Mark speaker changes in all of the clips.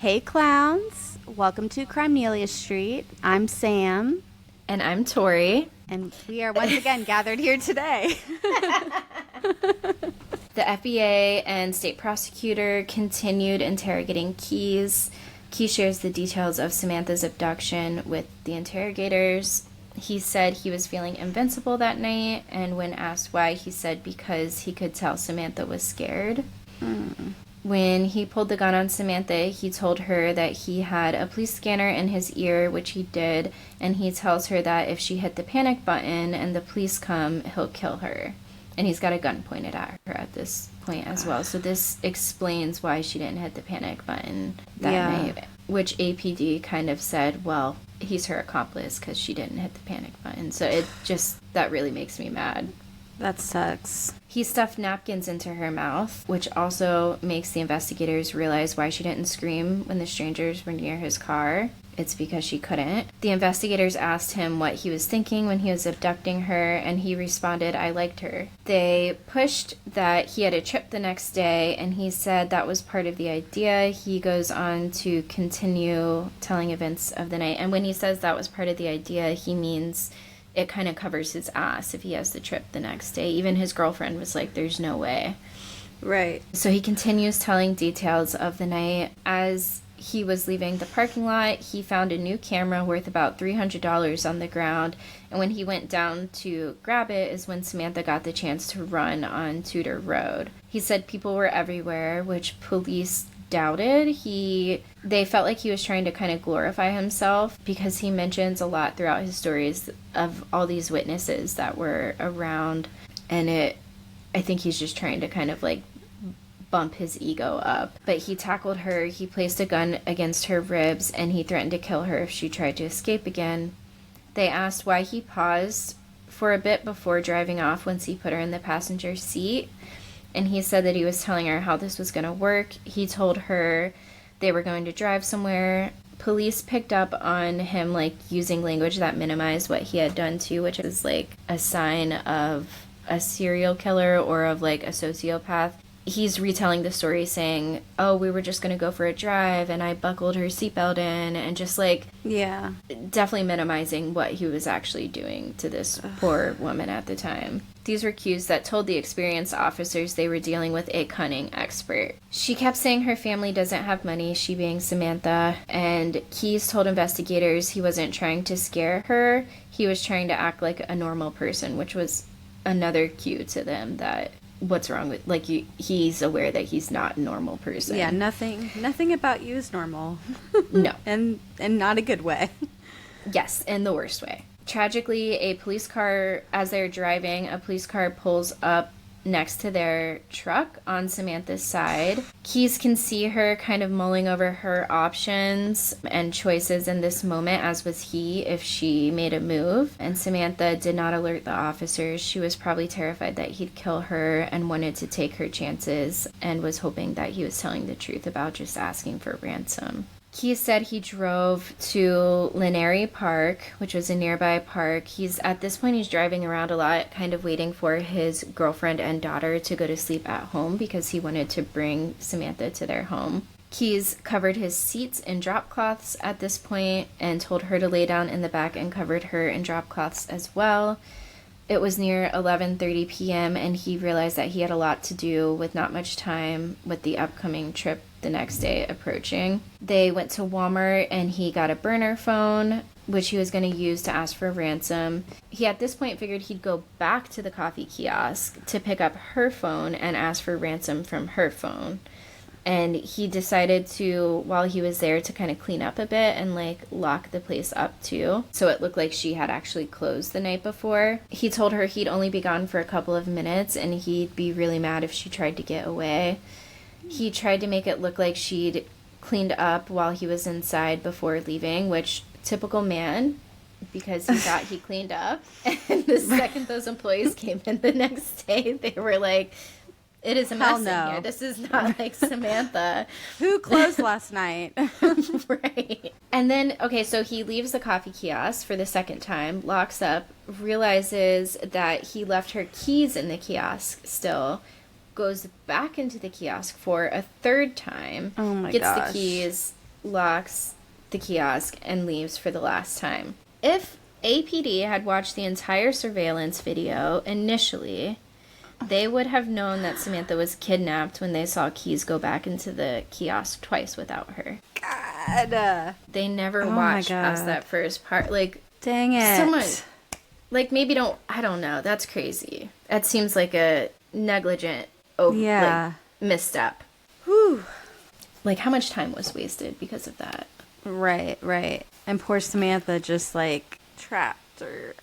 Speaker 1: Hey clowns, welcome to Crimelia Street. I'm Sam,
Speaker 2: And I'm Tori.
Speaker 1: and we are once again gathered here today.
Speaker 2: The FBA and state prosecutor continued interrogating Keyes. Keyes shares the details of Samantha's abduction with the interrogators. He said he was feeling invincible that night, and when asked why, he said because he could tell Samantha was scared. When he pulled the gun on Samantha, he told her that he had a police scanner in his ear, which he did, and he tells her that if she hit the panic button and the police come, he'll kill her. And he's got a gun pointed at her at this point as well. So this explains why she didn't hit the panic button that night, which APD kind of said, well, he's her accomplice because she didn't hit the panic button. So that really makes me mad.
Speaker 1: That sucks.
Speaker 2: He stuffed napkins into her mouth, which also makes the investigators realize why she didn't scream when the strangers were near his car. It's because she couldn't. The investigators asked him what he was thinking when he was abducting her, and he responded, I liked her. They pushed that he had a trip the next day, and he said that was part of the idea. He goes on to continue telling events of the night, and when he says that was part of the idea, he means it kind of covers his ass if he has the trip the next day. Even his girlfriend was like, there's no way.
Speaker 1: Right.
Speaker 2: So he continues telling details of the night. As he was leaving the parking lot, he found a new camera worth about $300 on the ground. And when he went down to grab it is when Samantha got the chance to run on Tudor Road. He said people were everywhere, which police doubted. They felt like he was trying to kind of glorify himself because he mentions a lot throughout his stories of all these witnesses that were around, and I think he's just trying to kind of like bump his ego up. But he tackled her, he placed a gun against her ribs, and he threatened to kill her if she tried to escape again. They asked why he paused for a bit before driving off once he put her in the passenger seat. And he said that he was telling her how this was going to work. He told her they were going to drive somewhere. Police picked up on him, like, using language that minimized what he had done too, which is, like, a sign of a serial killer or of, like, a sociopath. He's retelling the story saying, oh, we were just going to go for a drive and I buckled her seatbelt in, and just, like,
Speaker 1: Yeah.
Speaker 2: definitely minimizing what he was actually doing to this poor woman at the time. These were cues that told the experienced officers they were dealing with a cunning expert. She kept saying her family doesn't have money, she being Samantha, and Keyes told investigators he wasn't trying to scare her, he was trying to act like a normal person, which was another cue to them that what's wrong with, like, he's aware that he's not a normal person.
Speaker 1: Yeah, nothing about you is normal.
Speaker 2: No.
Speaker 1: And not a good way.
Speaker 2: Yes, in the worst way. Tragically, as they're driving, a police car pulls up next to their truck on Samantha's side. Keyes can see her kind of mulling over her options and choices in this moment, as was he if she made a move. And Samantha did not alert the officers. She was probably terrified that he'd kill her and wanted to take her chances and was hoping that he was telling the truth about just asking for ransom. Keyes said he drove to Laneri Park, which was a nearby park. At this point, he's driving around a lot, kind of waiting for his girlfriend and daughter to go to sleep at home because he wanted to bring Samantha to their home. Keyes covered his seats in drop cloths at this point and told her to lay down in the back and covered her in drop cloths as well. It was near 11:30 p.m. and he realized that he had a lot to do with not much time with the upcoming trip the next day approaching. They went to Walmart and he got a burner phone, which he was going to use to ask for ransom. He at this point figured he'd go back to the coffee kiosk to pick up her phone and ask for ransom from her phone. And he decided to, while he was there, to kind of clean up a bit and, like, lock the place up too. So it looked like she had actually closed the night before. He told her he'd only be gone for a couple of minutes and he'd be really mad if she tried to get away. He tried to make it look like she'd cleaned up while he was inside before leaving, which, typical man, because he thought he cleaned up. And the second those employees came in the next day, they were like, it is a mess in here. This is not like Samantha.
Speaker 1: Who closed last night?
Speaker 2: Right. And then, okay, so he leaves the coffee kiosk for the second time, locks up, realizes that he left her keys in the kiosk still, goes back into the kiosk for a third time,
Speaker 1: Oh my
Speaker 2: gets
Speaker 1: gosh.
Speaker 2: the keys, locks the kiosk and leaves for the last time. If APD had watched the entire surveillance video initially, they would have known that Samantha was kidnapped when they saw Keys go back into the kiosk twice without her.
Speaker 1: God.
Speaker 2: They never
Speaker 1: Oh
Speaker 2: watched
Speaker 1: my
Speaker 2: past
Speaker 1: God.
Speaker 2: that first part. Like,
Speaker 1: Dang it.
Speaker 2: someone, like, maybe don't, I don't know. That's crazy. That seems like a negligent,
Speaker 1: Yeah.
Speaker 2: misstep.
Speaker 1: Whew.
Speaker 2: Like, how much time was wasted because of that?
Speaker 1: Right, right. And poor Samantha just like trapped or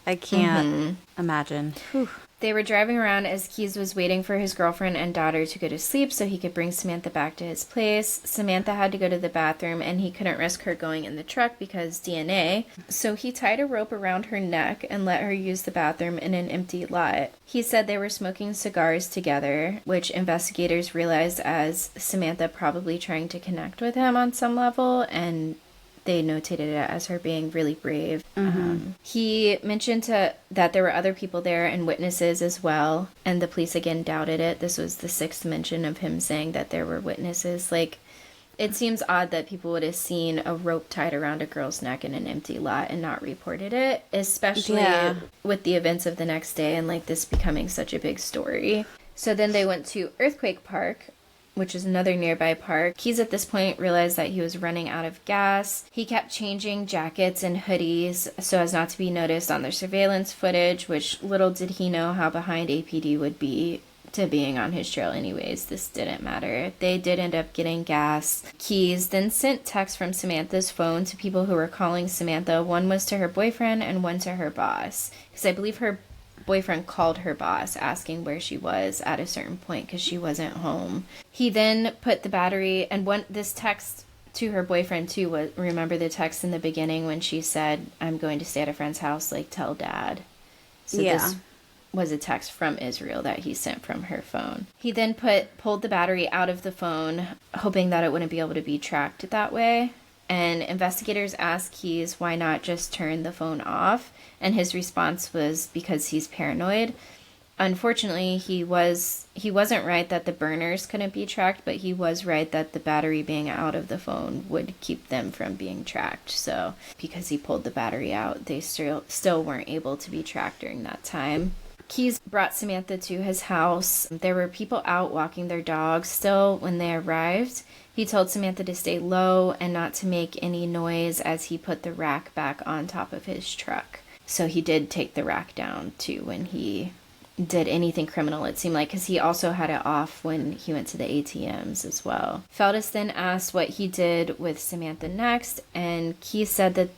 Speaker 1: I can't imagine. Whew.
Speaker 2: They were driving around as Keys was waiting for his girlfriend and daughter to go to sleep so he could bring Samantha back to his place. Samantha had to go to the bathroom and he couldn't risk her going in the truck because DNA. So he tied a rope around her neck and let her use the bathroom in an empty lot. He said they were smoking cigars together, which investigators realized as Samantha probably trying to connect with him on some level, and they notated it as her being really brave. He mentioned that there were other people there and witnesses as well, and the police again doubted it. This was the sixth mention of him saying that there were witnesses. Like, it seems odd that people would have seen a rope tied around a girl's neck in an empty lot and not reported it, especially with the events of the next day and like this becoming such a big story. So then they went to Earthquake Park, which is another nearby park. Keys at this point realized that he was running out of gas. He kept changing jackets and hoodies so as not to be noticed on their surveillance footage, which little did he know how behind APD would be to being on his trail anyways. This didn't matter. They did end up getting gas. Keys then sent texts from Samantha's phone to people who were calling Samantha. One was to her boyfriend and one to her boss, because I believe her boyfriend called her boss asking where she was at a certain point because she wasn't home. He then put the battery, and this text to her boyfriend too was, remember the text in the beginning when she said, "I'm going to stay at a friend's house, like tell dad." So this was a text from Israel that he sent from her phone. He then pulled the battery out of the phone, hoping that it wouldn't be able to be tracked that way. And investigators asked Keys why not just turn the phone off, and his response was because he's paranoid. Unfortunately, he wasn't right that the burners couldn't be tracked, but he was right that the battery being out of the phone would keep them from being tracked. So because he pulled the battery out, they still weren't able to be tracked during that time. Keys brought Samantha to his house. There were people out walking their dogs still when they arrived. He told Samantha to stay low and not to make any noise as he put the rack back on top of his truck. So he did take the rack down too when he did anything criminal, it seemed like, because he also had it off when he went to the ATMs as well. Feltus then asked what he did with Samantha next, and Keys said that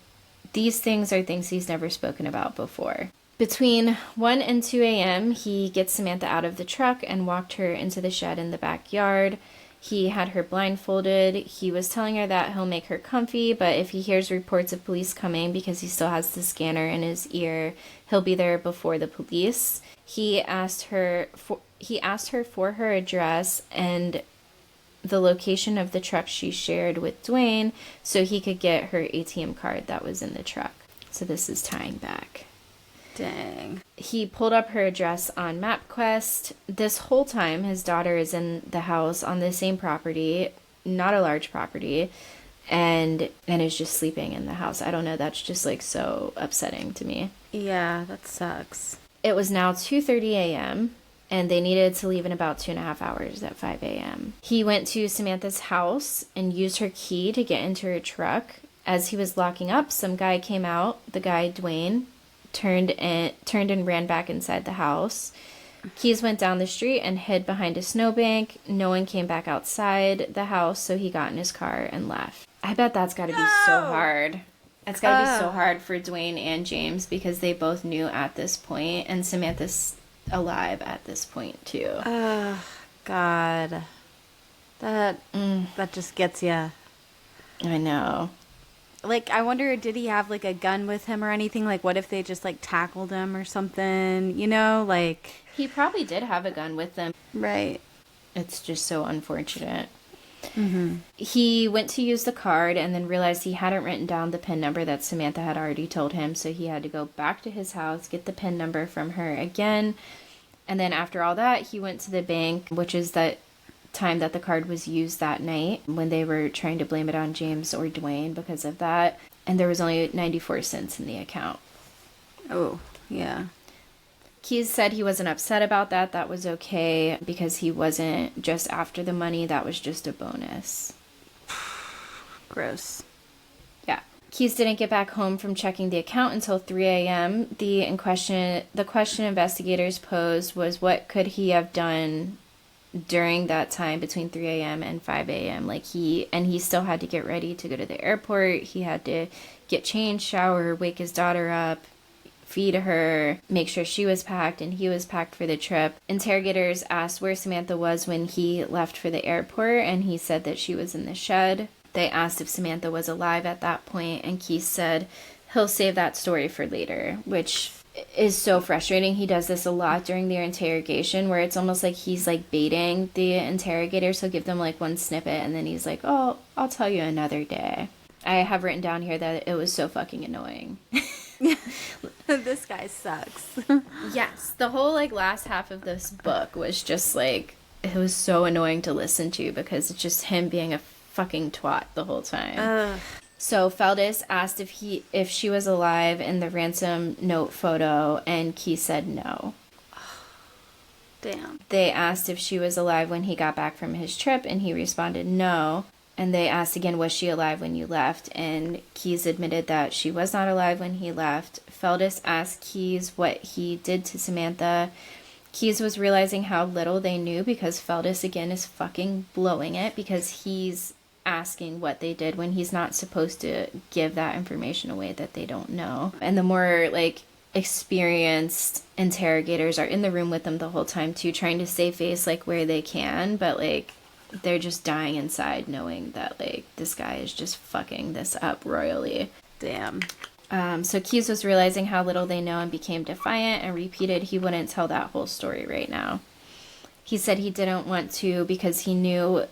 Speaker 2: these things are things he's never spoken about before. Between 1 and 2 a.m., he gets Samantha out of the truck and walked her into the shed in the backyard. He had her blindfolded. He was telling her that he'll make her comfy, but if he hears reports of police coming, because he still has the scanner in his ear, he'll be there before the police. He asked her for her address and the location of the truck she shared with Dwayne so he could get her ATM card that was in the truck. So this is tying back.
Speaker 1: Dang.
Speaker 2: He pulled up her address on MapQuest. This whole time, his daughter is in the house on the same property, not a large property, and is just sleeping in the house. I don't know, that's just like so upsetting to me.
Speaker 1: Yeah, that sucks.
Speaker 2: It was now 2:30 a.m., and they needed to leave in about 2.5 hours at 5 a.m. He went to Samantha's house and used her key to get into her truck. As he was locking up, some guy came out, the guy Dwayne, turned and ran back inside the house. Keys went down the street and hid behind a snowbank. No one came back outside the house, so he got in his car and left. I bet that's got to be so hard. It's got to be so hard for Dwayne and James because they both knew at this point, and Samantha's alive at this point too.
Speaker 1: Oh, God. That just gets ya.
Speaker 2: I know.
Speaker 1: Like, I wonder, did he have, like, a gun with him or anything? Like, what if they just, like, tackled him or something? You know, like...
Speaker 2: He probably did have a gun with him.
Speaker 1: Right.
Speaker 2: It's just so unfortunate.
Speaker 1: Mm-hmm.
Speaker 2: He went to use the card and then realized he hadn't written down the PIN number that Samantha had already told him, so he had to go back to his house, get the PIN number from her again. And then after all that, he went to the bank, which is that time that the card was used that night when they were trying to blame it on James or Dwayne because of that. And there was only 94 cents in the account.
Speaker 1: Oh, yeah.
Speaker 2: Keyes said he wasn't upset about that. That was okay because he wasn't just after the money. That was just a bonus.
Speaker 1: Gross.
Speaker 2: Yeah. Keyes didn't get back home from checking the account until 3 a.m. The question investigators posed was, what could he have done during that time between 3 a.m. and 5 a.m.? He still had to get ready to go to the airport. He had to get changed, shower, wake his daughter up, feed her, make sure she was packed and he was packed for the trip. Interrogators asked where Samantha was when he left for the airport, and he said that she was in the shed. They asked if Samantha was alive at that point, and Keyes said he'll save that story for later, which is so frustrating. He does this a lot during their interrogation, where it's almost like he's like baiting the interrogators. He'll give them like one snippet and then he's like, oh, I'll tell you another day. I have written down here that it was so fucking annoying.
Speaker 1: This guy sucks.
Speaker 2: Yes, the whole like last half of this book was just like, it was so annoying to listen to because it's just him being a fucking twat the whole time. So Feldes asked if she was alive in the ransom note photo, and Key said no.
Speaker 1: Damn.
Speaker 2: They asked if she was alive when he got back from his trip, and he responded no. And they asked again, was she alive when you left? And Keyes admitted that she was not alive when he left. Feldes asked Keyes what he did to Samantha. Keyes was realizing how little they knew because Feldes again is fucking blowing it because he's asking what they did when he's not supposed to give that information away that they don't know. And the more like experienced interrogators are in the room with them the whole time too, trying to save face like where they can, but like they're just dying inside knowing that like this guy is just fucking this up royally.
Speaker 1: Damn.
Speaker 2: So Keyes was realizing how little they know and became defiant and repeated he wouldn't tell that whole story right now. He said he didn't want to because he knew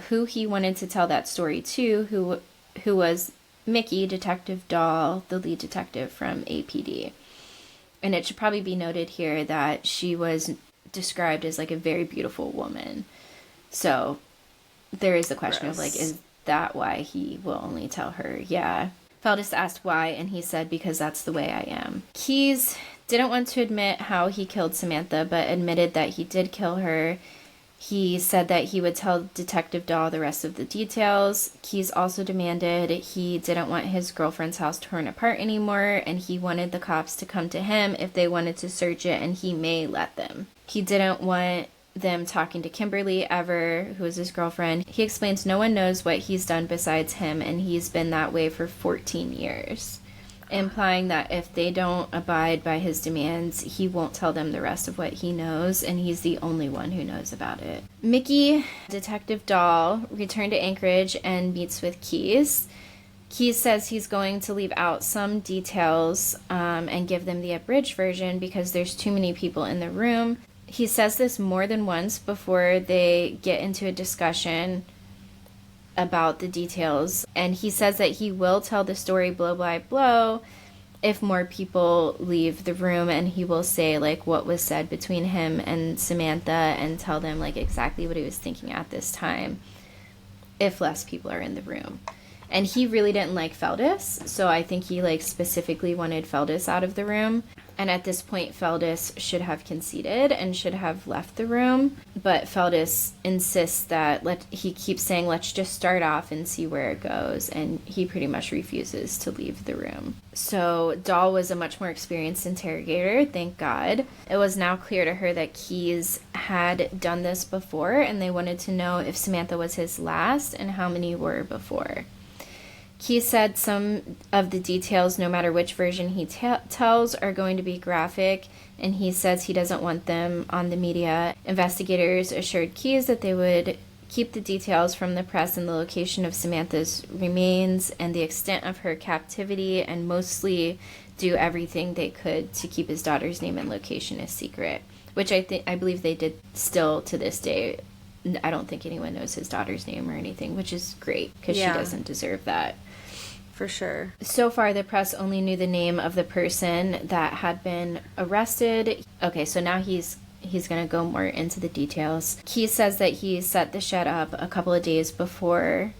Speaker 2: who he wanted to tell that story to, who was Mickey, Detective Dahl, the lead detective from APD. And it should probably be noted here that she was described as like a very beautiful woman. So there is the question of like, is that why he will only tell her? Yeah. Feldes asked why, and he said, because that's the way I am. Keyes didn't want to admit how he killed Samantha, but admitted that he did kill her. He said that he would tell Detective Dahl the rest of the details. Keyes also demanded he didn't want his girlfriend's house torn apart anymore, and he wanted the cops to come to him if they wanted to search it, and he may let them. He didn't want them talking to Kimberly ever, who was his girlfriend. He explains no one knows what he's done besides him, and he's been that way for 14 years. Implying that if they don't abide by his demands, he won't tell them the rest of what he knows, and he's the only one who knows about it. Mickey, Detective Dahl, returned to Anchorage and meets with Keyes. Keyes says he's going to leave out some details and give them the abridged version because there's too many people in the room. He says this more than once before they get into a discussion about the details, and he says that he will tell the story blow by blow if more people leave the room, and he will say like what was said between him and Samantha and tell them like exactly what he was thinking at this time if less people are in the room. And he really didn't like Feldes, so I think he like specifically wanted Feldes out of the room. And at this point, Feldes should have conceded and should have left the room. But Feldes insists that he keeps saying, let's just start off and see where it goes. And he pretty much refuses to leave the room. So Dahl was a much more experienced interrogator, thank God. It was now clear to her that Keyes had done this before, and they wanted to know if Samantha was his last and how many were before. Keyes said some of the details, no matter which version he tells, are going to be graphic, and he says he doesn't want them on the media. Investigators assured Keyes that they would keep the details from the press and the location of Samantha's remains and the extent of her captivity, and mostly do everything they could to keep his daughter's name and location a secret, which I believe they did still to this day. I don't think anyone knows his daughter's name or anything, which is great because she doesn't deserve that.
Speaker 1: For sure.
Speaker 2: So far, the press only knew the name of the person that had been arrested. Okay, so now he's he's going to go more into the details. Keith says that he set the shed up a couple of days before,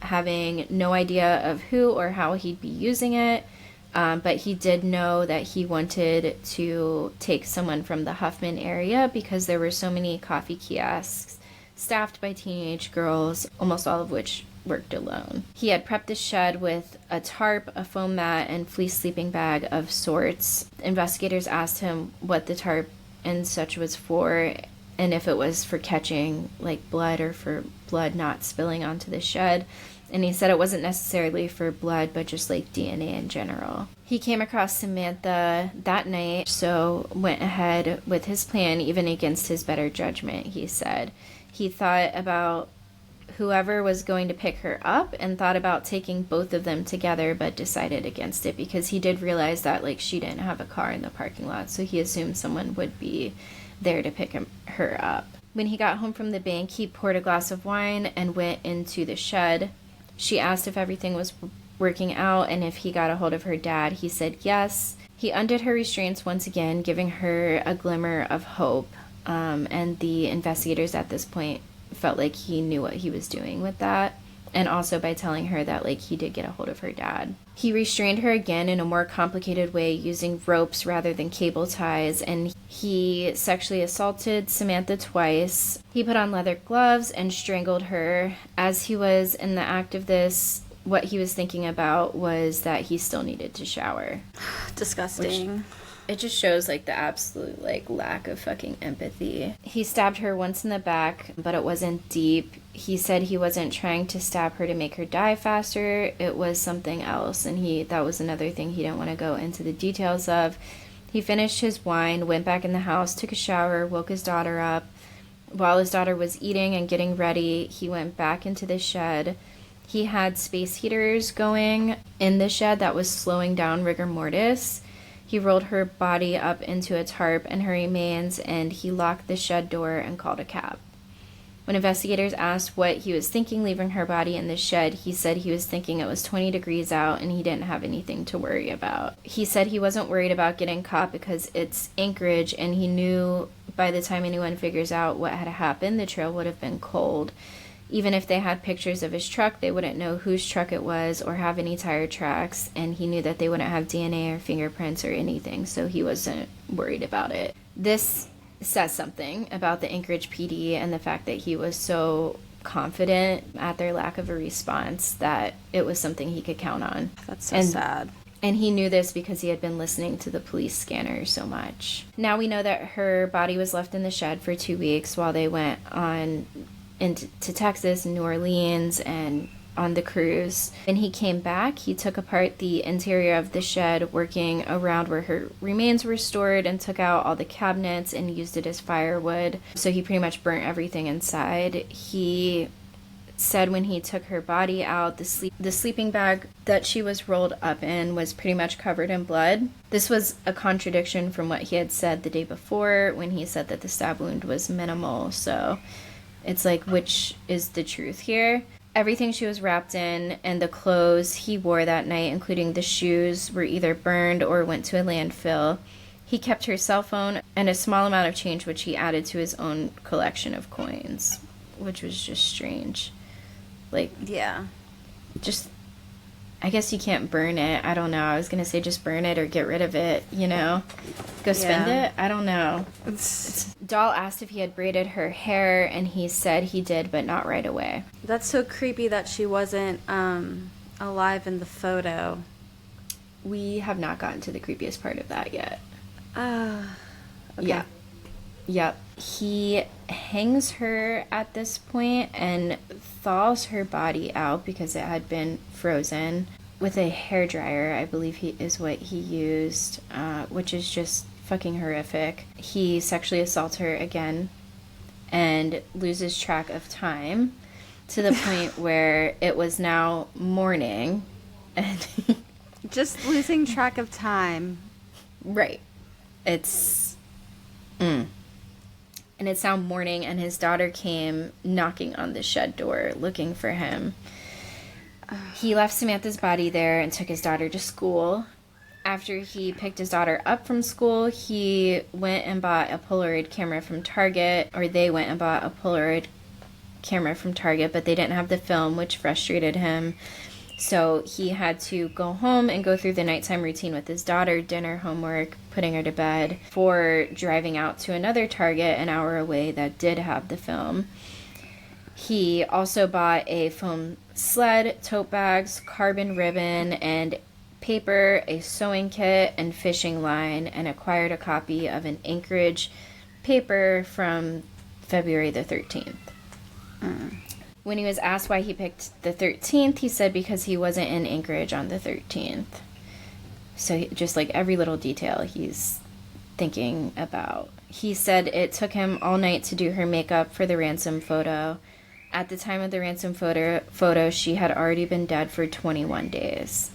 Speaker 2: having no idea of who or how he'd be using it. But he did know that he wanted to take someone from the Huffman area because there were so many coffee kiosks staffed by teenage girls, almost all of which worked alone. He had prepped the shed with a tarp, a foam mat, and fleece sleeping bag of sorts. Investigators asked him what the tarp and such was for, and if it was for catching like blood or for blood not spilling onto the shed. And he said it wasn't necessarily for blood, but just like DNA in general. He came across Samantha that night, so went ahead with his plan, even against his better judgment, he said. He thought about whoever was going to pick her up and thought about taking both of them together, but decided against it because he did realize that like she didn't have a car in the parking lot, so he assumed someone would be there to pick her up. When he got home from the bank, he poured a glass of wine and went into the shed. She asked if everything was working out and if he got a hold of her dad. He said yes. He undid her restraints once again, giving her a glimmer of hope. And the investigators at this point felt like he knew what he was doing with that. And also by telling her that like he did get a hold of her dad. He restrained her again in a more complicated way using ropes rather than cable ties, and he sexually assaulted Samantha twice. He put on leather gloves and strangled her. As he was in the act of this, what he was thinking about was that he still needed to shower.
Speaker 1: Disgusting.
Speaker 2: It just shows like the absolute like lack of fucking empathy. He stabbed her once in the back, but it wasn't deep. He said he wasn't trying to stab her to make her die faster. It was something else, and that was another thing he didn't want to go into the details of. He finished his wine, went back in the house, took a shower, woke his daughter up. While his daughter was eating and getting ready, he went back into the shed. He had space heaters going in the shed that was slowing down rigor mortis. He rolled her body up into a tarp and her remains, and he locked the shed door and called a cab. When investigators asked what he was thinking leaving her body in the shed, he said he was thinking it was 20 degrees out and he didn't have anything to worry about. He said he wasn't worried about getting caught because it's Anchorage, and he knew by the time anyone figures out what had happened, the trail would have been cold. Even if they had pictures of his truck, they wouldn't know whose truck it was or have any tire tracks, and he knew that they wouldn't have DNA or fingerprints or anything, so he wasn't worried about it. This says something about the Anchorage PD and the fact that he was so confident at their lack of a response that it was something he could count on.
Speaker 1: That's so sad.
Speaker 2: And he knew this because he had been listening to the police scanner so much. Now we know that her body was left in the shed for 2 weeks while they went on into Texas and New Orleans and on the cruise. When he came back, he took apart the interior of the shed, working around where her remains were stored, and took out all the cabinets and used it as firewood. So he pretty much burnt everything inside. He said when he took her body out, the sleeping bag that she was rolled up in was pretty much covered in blood. This was a contradiction from what he had said the day before when he said that the stab wound was minimal. So it's like, which is the truth here? Everything she was wrapped in and the clothes he wore that night, including the shoes, were either burned or went to a landfill. He kept her cell phone and a small amount of change, which he added to his own collection of coins, which was just strange. Like,
Speaker 1: yeah.
Speaker 2: Just, I guess you can't burn it. I don't know. I was going to say just burn it or get rid of it, you know? Go spend it? I don't know. Dahl asked if he had braided her hair, and he said he did, but not right away.
Speaker 1: That's so creepy that she wasn't alive in the photo.
Speaker 2: We have not gotten to the creepiest part of that yet.
Speaker 1: Okay.
Speaker 2: Yeah. Yep. He hangs her at this point and thaws her body out because it had been frozen with a hairdryer, I believe is what he used, which is just fucking horrific. He sexually assaults her again and loses track of time to the point where it was now morning. And
Speaker 1: just losing track of time.
Speaker 2: Right. It's... And it's now morning, and his daughter came knocking on the shed door looking for him. He left Samantha's body there and took his daughter to school. After he picked his daughter up from school, he went and bought a Polaroid camera from Target, or they went and bought a Polaroid camera from Target, but they didn't have the film, which frustrated him. So he had to go home and go through the nighttime routine with his daughter, dinner, homework, putting her to bed, for driving out to another Target an hour away that did have the film. He also bought a foam sled, tote bags, carbon ribbon, and paper, a sewing kit, and fishing line, and acquired a copy of an Anchorage paper from February the 13th. When he was asked why he picked the 13th, he said because he wasn't in Anchorage on the 13th. So just like every little detail he's thinking about. He said it took him all night to do her makeup for the ransom photo. At the time of the ransom photo, she had already been dead for 21 days.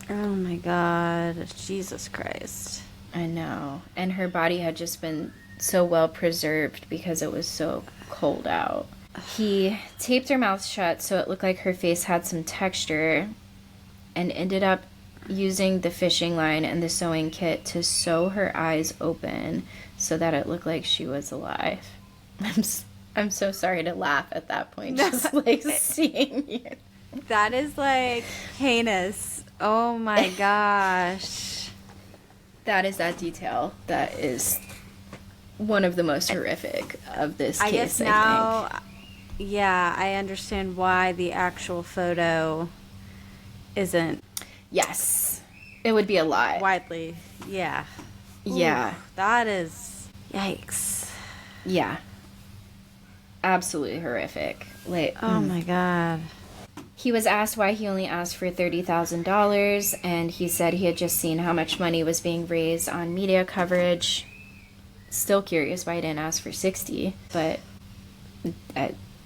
Speaker 1: Oh my God. Jesus Christ.
Speaker 2: I know. And her body had just been so well preserved because it was so cold out. He taped her mouth shut so it looked like her face had some texture, and ended up using the fishing line and the sewing kit to sew her eyes open so that it looked like she was alive. I'm so sorry to laugh at that point, just like seeing you.
Speaker 1: That is like heinous. Oh my gosh.
Speaker 2: That is that detail. That is one of the most horrific of this case,
Speaker 1: I guess now, yeah, I understand why the actual photo isn't.
Speaker 2: Yes. It would be a lie.
Speaker 1: Widely. Yeah.
Speaker 2: Yeah.
Speaker 1: Ooh, that is. Yikes.
Speaker 2: Yeah. Absolutely horrific. Like,
Speaker 1: oh my God.
Speaker 2: He was asked why he only asked for $30,000, and he said he had just seen how much money was being raised on media coverage. Still curious why he didn't ask for 60, but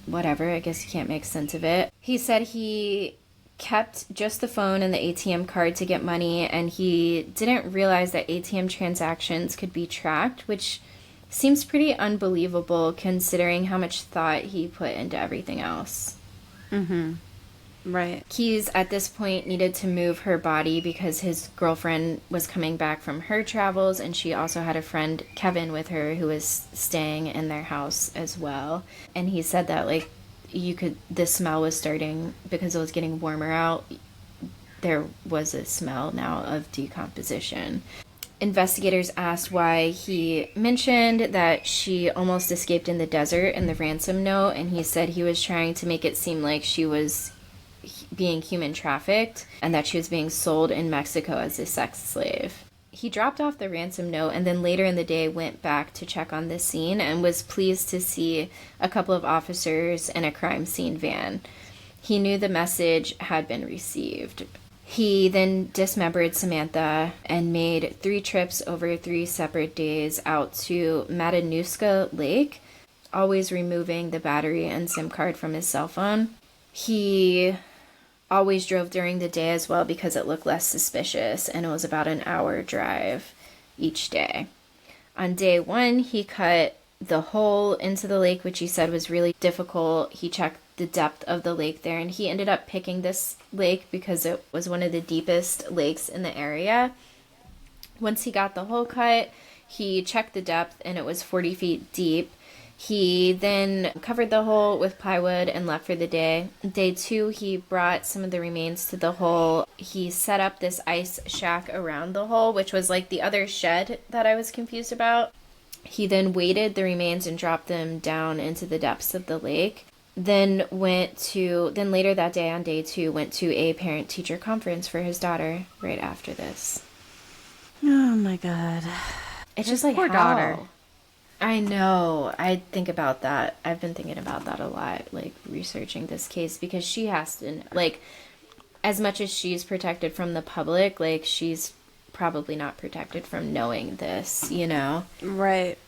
Speaker 2: whatever, I guess you can't make sense of it. He said he kept just the phone and the ATM card to get money, and he didn't realize that ATM transactions could be tracked, which seems pretty unbelievable considering how much thought he put into everything else.
Speaker 1: Mm-hmm. Right.
Speaker 2: Keyes, at this point, needed to move her body because his girlfriend was coming back from her travels, and she also had a friend, Kevin, with her who was staying in their house as well. And he said that, like, the smell was starting, because it was getting warmer out, there was a smell now of decomposition. Investigators asked why he mentioned that she almost escaped in the desert in the ransom note, and he said he was trying to make it seem like she was being human trafficked and that she was being sold in Mexico as a sex slave. He dropped off the ransom note and then later in the day went back to check on the scene and was pleased to see a couple of officers in a crime scene van. He knew the message had been received. He then dismembered Samantha and made 3 trips over 3 separate days out to Matanuska Lake, always removing the battery and SIM card from his cell phone. He always drove during the day as well because it looked less suspicious, and it was about an hour drive each day. On day 1, he cut the hole into the lake, which he said was really difficult. He checked the depth of the lake there, and he ended up picking this lake because it was one of the deepest lakes in the area. Once he got the hole cut, he checked the depth, and it was 40 feet deep. He then covered the hole with plywood and left for the day. Day 2, he brought some of the remains to the hole. He set up this ice shack around the hole, which was like the other shed that I was confused about. He then weighted the remains and dropped them down into the depths of the lake. Then later that day on day 2, went to a parent-teacher conference for his daughter right after this.
Speaker 1: Oh my God.
Speaker 2: It's just like,
Speaker 1: poor
Speaker 2: how?
Speaker 1: daughter.
Speaker 2: I know. I think about that. I've been thinking about that a lot, like, researching this case, because she has to, like, as much as she's protected from the public, like, she's probably not protected from knowing this, you know?
Speaker 1: Right.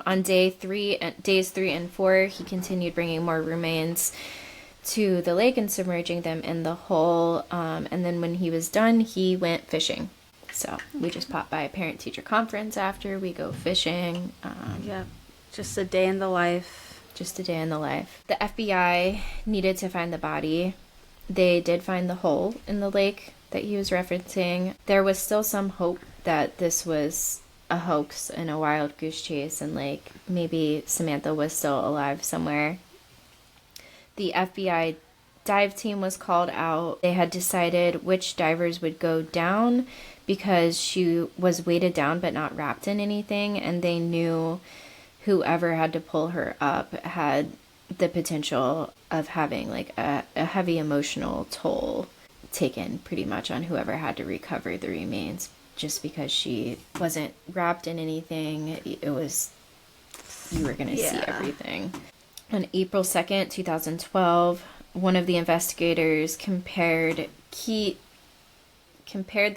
Speaker 2: On days 3 and 4, he continued bringing more remains to the lake and submerging them in the hole, and then when he was done, he went fishing. So we just pop by a parent-teacher conference after, we go fishing.
Speaker 1: Yeah, just a day in the life.
Speaker 2: Just a day in the life. The FBI needed to find the body. They did find the hole in the lake that he was referencing. There was still some hope that this was a hoax and a wild goose chase, and like maybe Samantha was still alive somewhere. The FBI dive team was called out. They had decided which divers would go down because she was weighted down but not wrapped in anything, and they knew whoever had to pull her up had the potential of having like a heavy emotional toll taken pretty much on whoever had to recover the remains, just because she wasn't wrapped in anything. It was, you were going to see everything. On April 2nd, 2012, one of the investigators compared the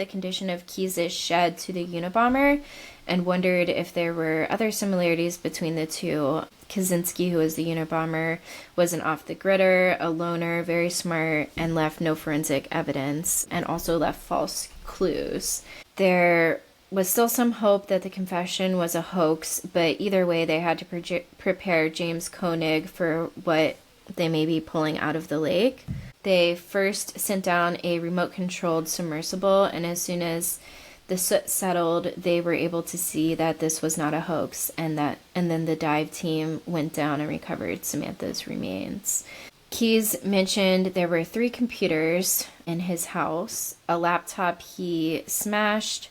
Speaker 2: condition of Keyes' shed to the Unabomber and wondered if there were other similarities between the two. Kaczynski, who was the Unabomber, was an off-the-gridder, a loner, very smart, and left no forensic evidence, and also left false clues. There was still some hope that the confession was a hoax, but either way, they had to prepare James Koenig for what they may be pulling out of the lake. They first sent down a remote-controlled submersible, and as soon as the soot settled, they were able to see that this was not a hoax, and then the dive team went down and recovered Samantha's remains. Keyes mentioned there were 3 computers in his house, a laptop he smashed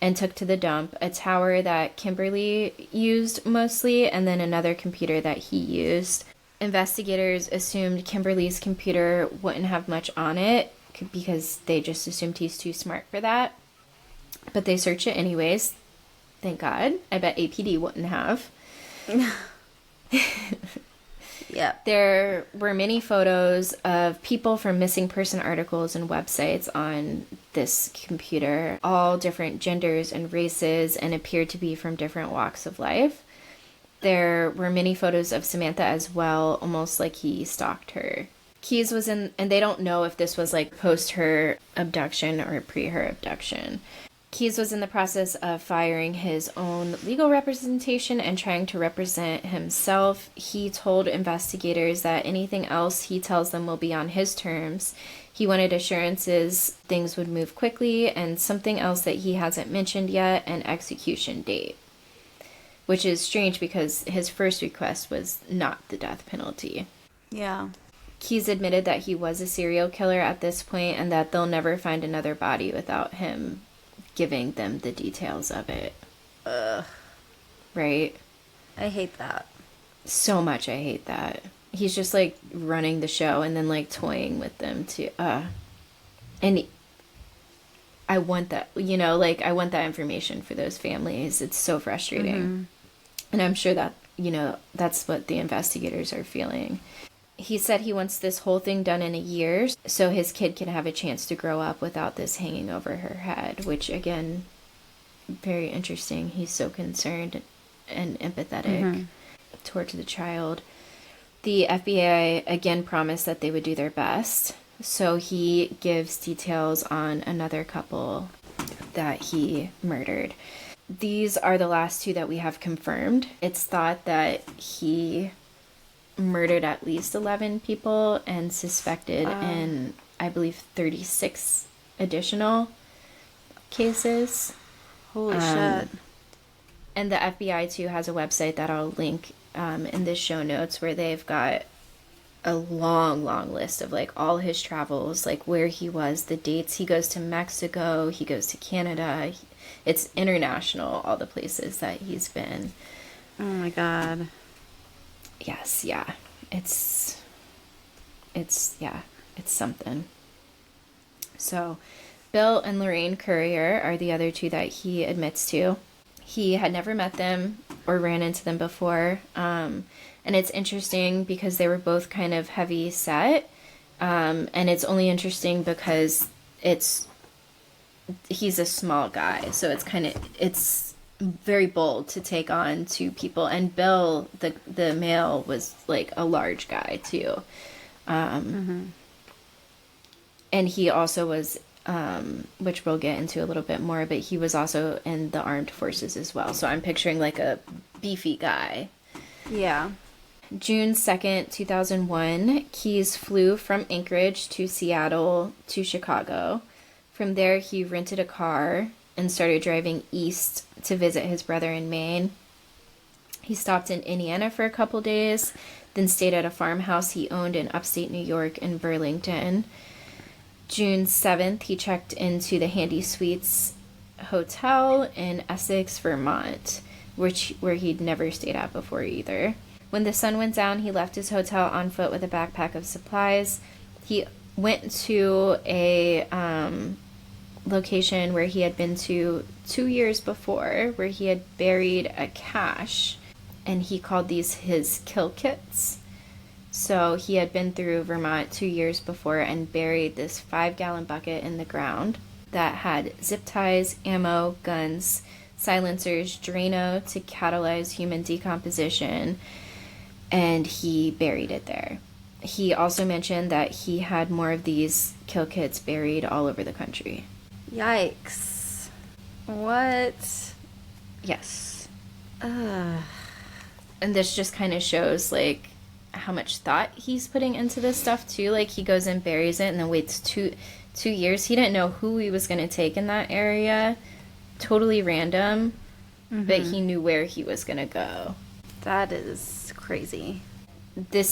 Speaker 2: and took to the dump, a tower that Kimberly used mostly, and then another computer that he used. Investigators assumed Kimberly's computer wouldn't have much on it because they just assumed he's too smart for that. But they searched it anyways. Thank God. I bet APD wouldn't have.
Speaker 1: Yeah.
Speaker 2: There were many photos of people from missing person articles and websites on this computer, all different genders and races, and appeared to be from different walks of life. There were many photos of Samantha as well, almost like he stalked her. Keyes was in, and they don't know if this was like post her abduction or pre her abduction. Keyes was in the process of firing his own legal representation and trying to represent himself. He told investigators that anything else he tells them will be on his terms. He wanted assurances things would move quickly, and something else that he hasn't mentioned yet, an execution date. Which is strange because his first request was not the death penalty.
Speaker 1: Yeah.
Speaker 2: Keyes admitted that he was a serial killer at this point and that they'll never find another body without him giving them the details of it.
Speaker 1: Ugh.
Speaker 2: Right?
Speaker 1: I hate that.
Speaker 2: So much I hate that. He's just like running the show and then like toying with them too. And I want that, you know, like I want that information for those families. It's so frustrating. Mm-hmm. And I'm sure that, you know, that's what the investigators are feeling. He said he wants this whole thing done in a year so his kid can have a chance to grow up without this hanging over her head, which, again, very interesting. He's so concerned and empathetic towards the child. The FBI, again, promised that they would do their best. So he gives details on another couple that he murdered. These are the last 2 that we have confirmed. It's thought that he murdered at least 11 people and suspected in, I believe, 36 additional cases.
Speaker 1: Holy shit.
Speaker 2: And the FBI, too, has a website that I'll link in the show notes where they've got a long, long list of, like, all his travels, like, where he was, the dates. He goes to Mexico, he goes to Canada. It's international, all the places that he's been.
Speaker 1: Oh, my God.
Speaker 2: Yes, yeah. It's something. So, Bill and Lorraine Currier are the other 2 that he admits to. He had never met them or ran into them before. And it's interesting because they were both kind of heavy set. And it's only interesting because he's a small guy. So it's very bold to take on 2 people. And Bill, the male, was like a large guy too. And he also was, which we'll get into a little bit more, but he was also in the armed forces as well. So I'm picturing like a beefy guy.
Speaker 1: Yeah.
Speaker 2: June 2nd, 2001, Keyes flew from Anchorage to Seattle to Chicago. From there, he rented a car and started driving east to visit his brother in Maine. He stopped in Indiana for a couple days, then stayed at a farmhouse he owned in upstate New York in Burlington. June 7th, he checked into the Handy Suites Hotel in Essex, Vermont, where he'd never stayed at before either. When the sun went down, he left his hotel on foot with a backpack of supplies. He went to a location where he had been to 2 years before, where he had buried a cache, and he called these his kill kits. So he had been through Vermont 2 years before and buried this 5-gallon bucket in the ground that had zip ties, ammo, guns, silencers, Drano to catalyze human decomposition, and he buried it there. He also mentioned that he had more of these kill kits buried all over the country.
Speaker 1: Yikes. What?
Speaker 2: Yes. And this just kind of shows, like, how much thought he's putting into this stuff, too. Like, he goes and buries it and then waits two years. He didn't know who he was going to take in that area. Totally random. But he knew where he was going to go.
Speaker 1: That is crazy.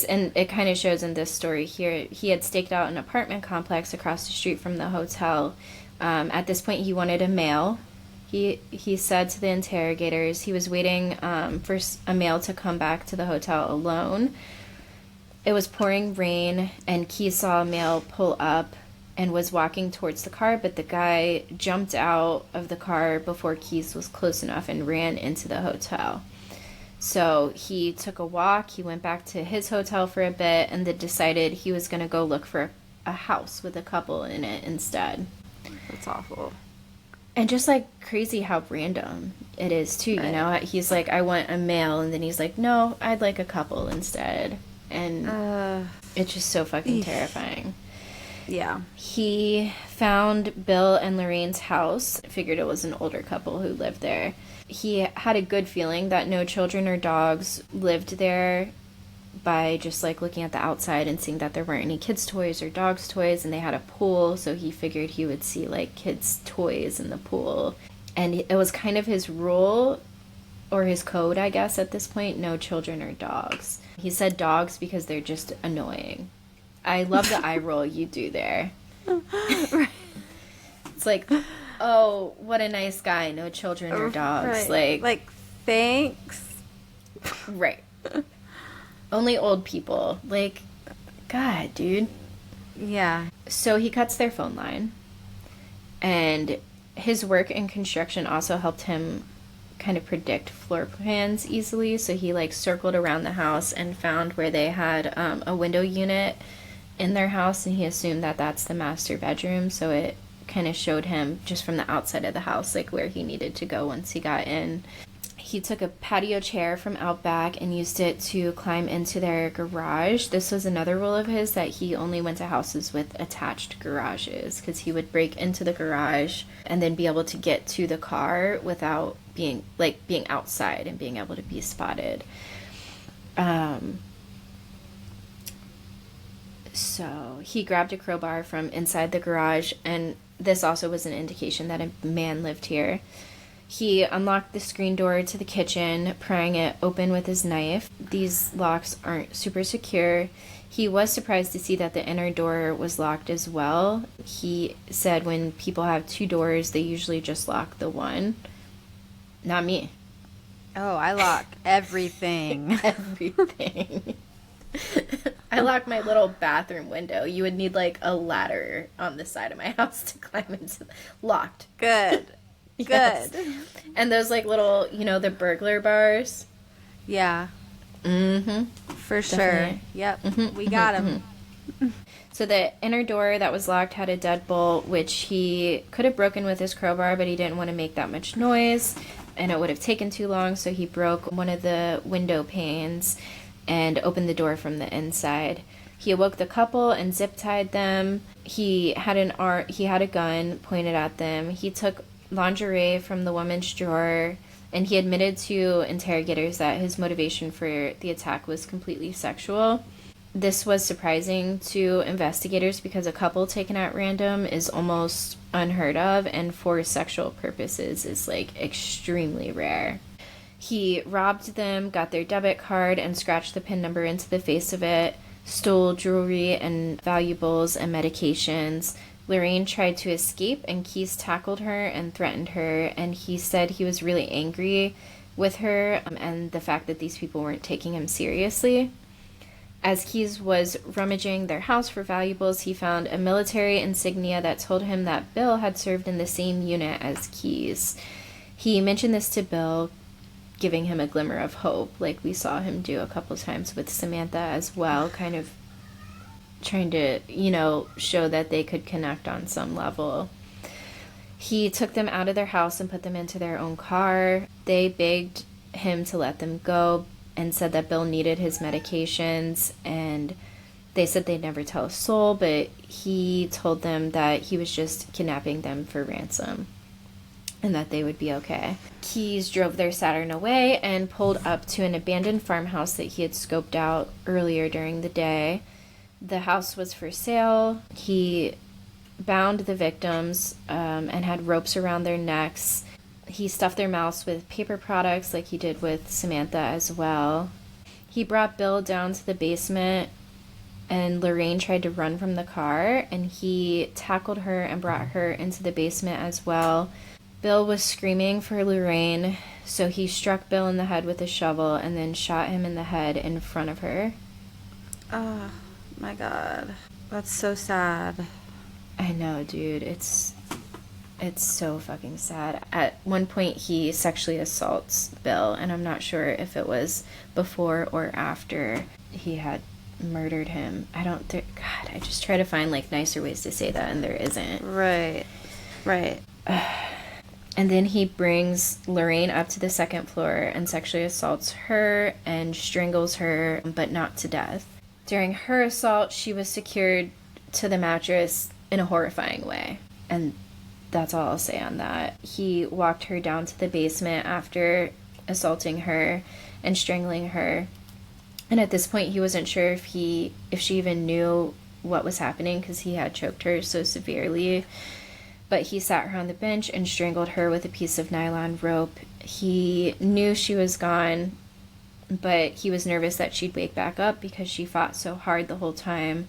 Speaker 2: And it kind of shows in this story here, he had staked out an apartment complex across the street from the hotel. At this point, he wanted a mail. He said to the interrogators he was waiting for a mail to come back to the hotel alone. It was pouring rain, and Keys saw a mail pull up and was walking towards the car, but the guy jumped out of the car before Keys was close enough and ran into the hotel. So he took a walk, he went back to his hotel for a bit, and then decided he was going to go look for a house with a couple in it instead.
Speaker 1: That's awful.
Speaker 2: And just, like, crazy how random it is, too, you know? He's like, I want a male, and then he's like, no, I'd like a couple instead. And it's just so fucking terrifying.
Speaker 1: Yeah.
Speaker 2: He found Bill and Lorraine's house, figured it was an older couple who lived there. He had a good feeling that no children or dogs lived there by just, like, looking at the outside and seeing that there weren't any kids' toys or dogs' toys, and they had a pool, so he figured he would see, like, kids' toys in the pool. And it was kind of his rule, or his code, I guess, at this point, no children or dogs. He said dogs because they're just annoying. I love the eye roll you do there. It's like, oh, what a nice guy, no children or dogs.
Speaker 1: Right. Like, thanks.
Speaker 2: Right. Only old people. Like, God, dude.
Speaker 1: Yeah.
Speaker 2: So he cuts their phone line. And his work in construction also helped him kind of predict floor plans easily. So he, like, circled around the house and found where they had a window unit in their house. And he assumed that that's the master bedroom. So it kind of showed him just from the outside of the house, like, where he needed to go once he got in. He took a patio chair from out back and used it to climb into their garage. This was another rule of his, that he only went to houses with attached garages, because he would break into the garage and then be able to get to the car without being outside and being able to be spotted. So he grabbed a crowbar from inside the garage, and this also was an indication that a man lived here. He unlocked the screen door to the kitchen, prying it open with his knife. These locks aren't super secure. He was surprised to see that the inner door was locked as well. He said when people have two doors, they usually just lock the one. Not me.
Speaker 1: Oh, I lock everything.
Speaker 2: Everything. I lock my little bathroom window. You would need, like, a ladder on the side of my house to climb into. Locked.
Speaker 1: Good.
Speaker 2: Yes.
Speaker 1: Good.
Speaker 2: And those, like, little, you know, the burglar bars.
Speaker 1: Yeah.
Speaker 2: Mm-hmm.
Speaker 1: For
Speaker 2: Definitely.
Speaker 1: sure. Yep. We got him.
Speaker 2: So the inner door that was locked had a deadbolt, which he could have broken with his crowbar, but he didn't want to make that much noise, and it would have taken too long, so he broke one of the window panes and opened the door from the inside. He awoke the couple and zip-tied them. He had a gun pointed at them. He took lingerie from the woman's drawer, and he admitted to interrogators that his motivation for the attack was completely sexual. This was surprising to investigators because a couple taken at random is almost unheard of, and for sexual purposes is like extremely rare. He robbed them, got their debit card, and scratched the PIN number into the face of it, stole jewelry and valuables and medications. Lorraine tried to escape, and Keyes tackled her and threatened her, and he said he was really angry with her and the fact that these people weren't taking him seriously. As Keyes was rummaging their house for valuables, he found a military insignia that told him that Bill had served in the same unit as Keyes. He mentioned this to Bill, giving him a glimmer of hope, like we saw him do a couple times with Samantha as well, kind of trying to, show that they could connect on some level. He took them out of their house and put them into their own car. They begged him to let them go and said that Bill needed his medications, and they said they'd never tell a soul, but he told them that he was just kidnapping them for ransom and that they would be okay. Keyes drove their Saturn away and pulled up to an abandoned farmhouse that he had scoped out earlier during the day. The house was for sale. He bound the victims and had ropes around their necks. He stuffed their mouths with paper products like he did with Samantha as well. He brought Bill down to the basement, and Lorraine tried to run from the car, and he tackled her and brought her into the basement as well. Bill was screaming for Lorraine, so he struck Bill in the head with a shovel and then shot him in the head in front of her.
Speaker 1: Oh, my God. That's so sad.
Speaker 2: I know, dude. It's so fucking sad. At one point, he sexually assaults Bill, and I'm not sure if it was before or after he had murdered him. God, I just try to find, nicer ways to say that, and there isn't.
Speaker 1: Right.
Speaker 2: And then he brings Lorraine up to the second floor and sexually assaults her and strangles her, but not to death. During her assault, she was secured to the mattress in a horrifying way. And that's all I'll say on that. He walked her down to the basement after assaulting her and strangling her. And at this point, he wasn't sure if she even knew what was happening because he had choked her so severely. But he sat her on the bench and strangled her with a piece of nylon rope. He knew she was gone, but he was nervous that she'd wake back up because she fought so hard the whole time.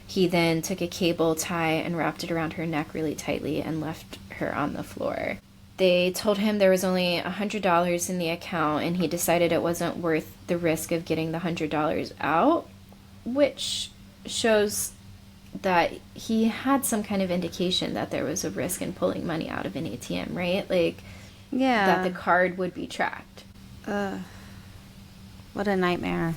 Speaker 2: He then took a cable tie and wrapped it around her neck really tightly and left her on the floor. They told him there was only $100 in the account, and he decided it wasn't worth the risk of getting the $100 out, which shows that he had some kind of indication that there was a risk in pulling money out of an ATM, right?
Speaker 1: Yeah.
Speaker 2: That the card would be tracked.
Speaker 1: What a nightmare.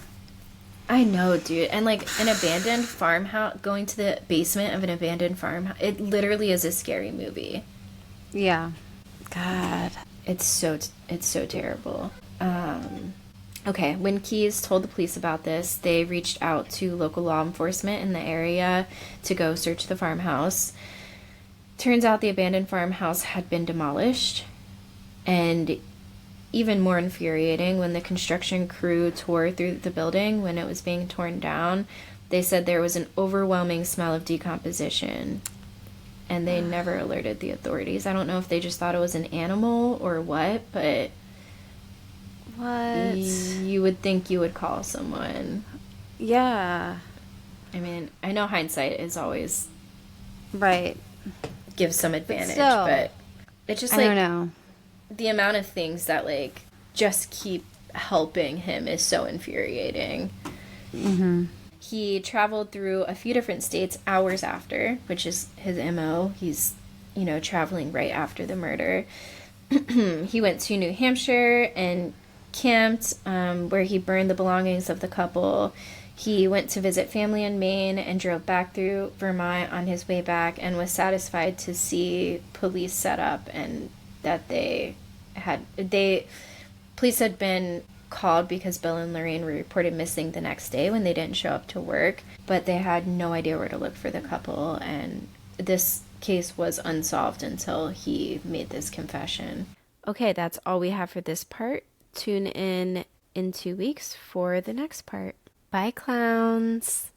Speaker 2: I know, dude. And an abandoned farmhouse, going to the basement of an abandoned farmhouse, it literally is a scary movie.
Speaker 1: Yeah. God.
Speaker 2: It's so terrible. Okay, when Keyes told the police about this, they reached out to local law enforcement in the area to go search the farmhouse. Turns out the abandoned farmhouse had been demolished, and even more infuriating, when the construction crew tore through the building when it was being torn down, they said there was an overwhelming smell of decomposition, and they never alerted the authorities. I don't know if they just thought it was an animal or what, but
Speaker 1: what?
Speaker 2: You would think you would call someone.
Speaker 1: Yeah.
Speaker 2: I mean, I know hindsight is always
Speaker 1: right.
Speaker 2: Gives some advantage,
Speaker 1: still,
Speaker 2: but it's just
Speaker 1: I don't know.
Speaker 2: The amount of things that just keep helping him is so infuriating.
Speaker 1: Mm-hmm.
Speaker 2: He traveled through a few different states hours after, which is his MO. He's, traveling right after the murder. He went to New Hampshire and camped, where he burned the belongings of the couple. He went to visit family in Maine and drove back through Vermont on his way back, and was satisfied to see police set up, and that police had been called because Bill and Lorraine were reported missing the next day when they didn't show up to work, but they had no idea where to look for the couple, and this case was unsolved until he made this confession. Okay, that's all we have for this part. Tune in 2 weeks for the next part. Bye, clowns.